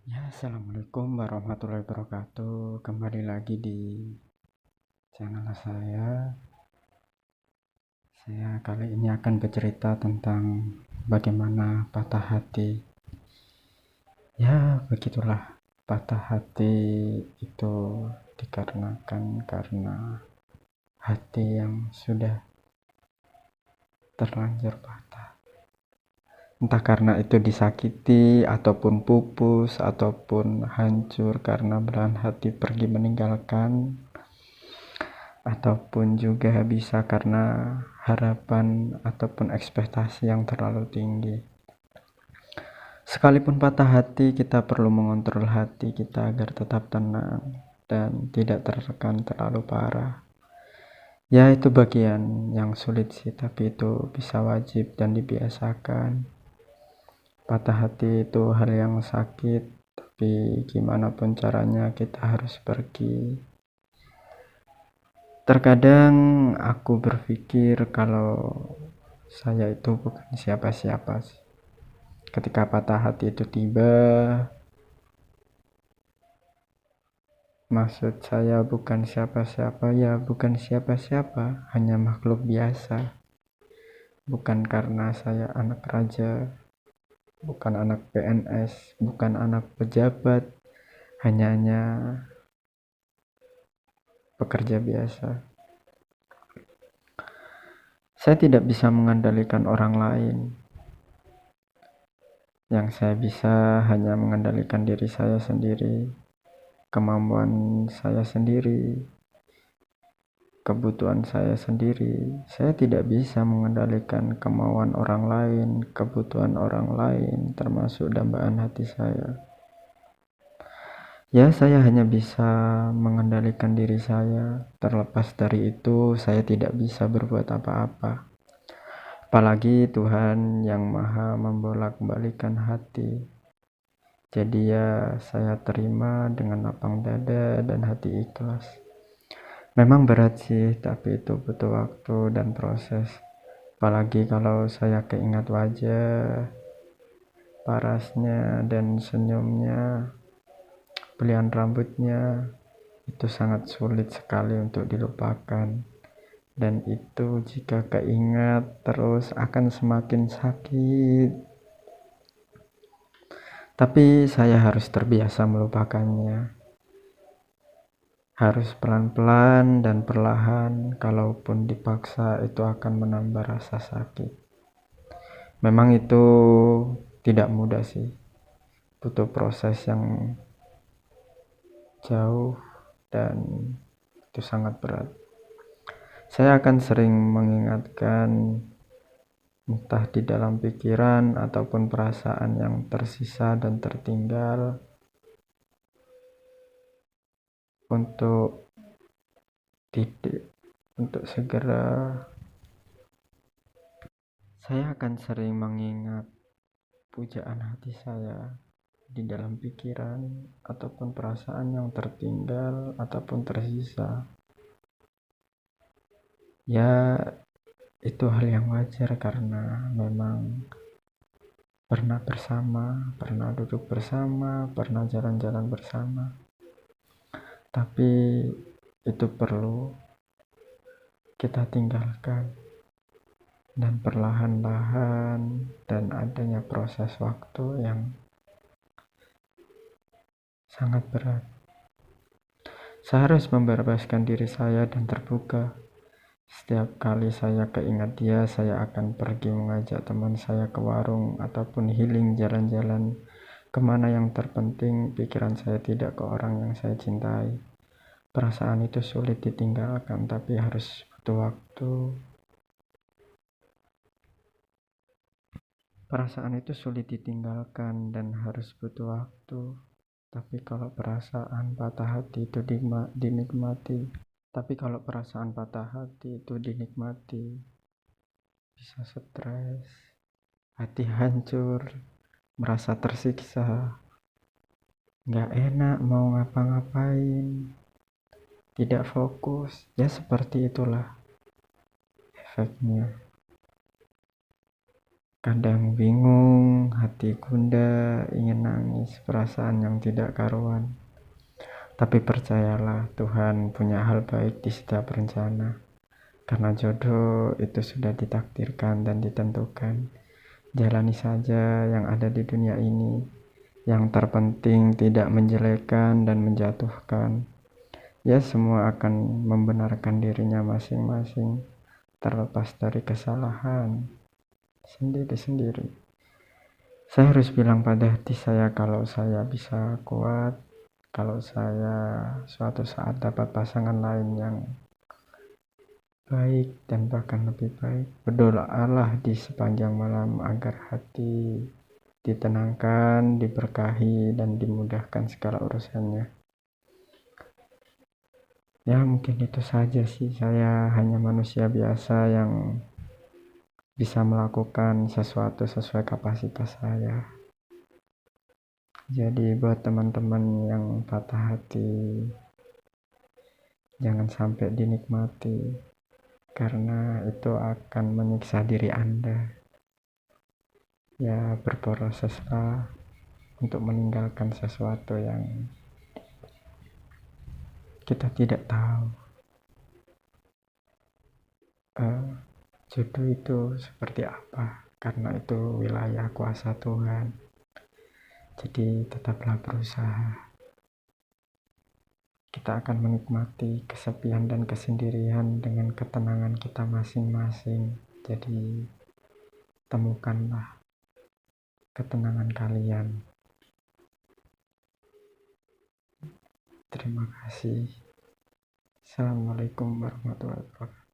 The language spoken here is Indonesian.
Ya, assalamualaikum warahmatullahi wabarakatuh. Kembali lagi di channel saya. Saya kali ini akan bercerita tentang bagaimana patah hati. Ya, begitulah. Patah hati itu dikarenakan karena hati yang sudah terlanjur patah. Entah karena itu disakiti, ataupun pupus, ataupun hancur karena belahan hati pergi meninggalkan, ataupun juga bisa karena harapan ataupun ekspektasi yang terlalu tinggi. Sekalipun patah hati, kita perlu mengontrol hati kita agar tetap tenang dan tidak tertekan terlalu parah. Ya, itu bagian yang sulit sih, tapi itu bisa wajib dan dibiasakan. Patah hati itu hal yang sakit, tapi gimana pun caranya kita harus pergi. Terkadang aku berpikir kalau saya itu bukan siapa-siapa sih. Ketika patah hati itu tiba, maksud saya bukan siapa-siapa, ya bukan siapa-siapa, hanya makhluk biasa. Bukan karena saya anak raja, bukan anak PNS, bukan anak pejabat, hanya pekerja biasa. Saya tidak bisa mengendalikan orang lain. Yang saya bisa hanya mengendalikan diri saya sendiri, kemampuan saya sendiri, kebutuhan saya sendiri. Saya tidak bisa mengendalikan kemauan orang lain, kebutuhan orang lain, termasuk dambaan hati saya. Ya, saya hanya bisa mengendalikan diri saya. Terlepas dari itu, saya tidak bisa berbuat apa-apa. Apalagi Tuhan yang Maha membolak-balikan hati. Jadi ya, saya terima dengan lapang dada dan hati ikhlas. Memang berat sih, tapi itu butuh waktu dan proses. Apalagi kalau saya keingat wajah, parasnya dan senyumnya, pilihan rambutnya, itu sangat sulit sekali untuk dilupakan. Dan itu jika keingat terus akan semakin sakit. Tapi saya harus terbiasa melupakannya. Harus pelan-pelan dan perlahan, kalaupun dipaksa itu akan menambah rasa sakit. Memang itu tidak mudah sih, butuh proses yang jauh dan itu sangat berat. Saya akan sering mengingatkan, entah di dalam pikiran ataupun perasaan yang tersisa dan tertinggal, untuk segera. Saya akan sering mengingat pujaan hati saya di dalam pikiran ataupun perasaan yang tertinggal ataupun tersisa. Ya, itu hal yang wajar karena memang pernah bersama, pernah duduk bersama, pernah jalan-jalan bersama. Tapi itu perlu kita tinggalkan dan perlahan-lahan, dan adanya proses waktu yang sangat berat. Saya harus membebaskan diri saya dan terbuka. Setiap kali saya keingat dia, saya akan pergi mengajak teman saya ke warung ataupun healing jalan-jalan kemana yang terpenting pikiran saya tidak ke orang yang saya cintai. Perasaan itu sulit ditinggalkan, tapi harus butuh waktu. Perasaan itu sulit ditinggalkan dan harus butuh waktu. Tapi kalau perasaan patah hati itu dinikmati, bisa stres, hati hancur, merasa tersiksa, nggak enak mau ngapa-ngapain, tidak fokus. Ya seperti itulah efeknya. Kadang bingung, hati gundah, ingin nangis, perasaan yang tidak karuan. Tapi percayalah, Tuhan punya hal baik di setiap rencana. Karena jodoh itu sudah ditakdirkan dan ditentukan. Jalani saja yang ada di dunia ini. Yang terpenting tidak menjelekkan dan menjatuhkan. Ya, semua akan membenarkan dirinya masing-masing, terlepas dari kesalahan sendiri-sendiri. Saya harus bilang pada hati saya kalau saya bisa kuat, kalau saya suatu saat dapat pasangan lain yang baik dan bahkan lebih baik. Berdoalah di sepanjang malam agar hati ditenangkan, diberkahi, dan dimudahkan segala urusannya. Ya, mungkin itu saja sih. Saya hanya manusia biasa yang bisa melakukan sesuatu sesuai kapasitas saya. Jadi buat teman-teman yang patah hati, jangan sampai dinikmati, karena itu akan menyiksa diri Anda. Ya, berproseslah untuk meninggalkan sesuatu yang kita tidak tahu. Jodoh itu seperti apa, karena itu wilayah kuasa Tuhan. Jadi tetaplah berusaha. Kita akan menikmati kesepian dan kesendirian dengan ketenangan kita masing-masing. Jadi temukanlah ketenangan kalian. Terima kasih. Assalamualaikum warahmatullahi wabarakatuh.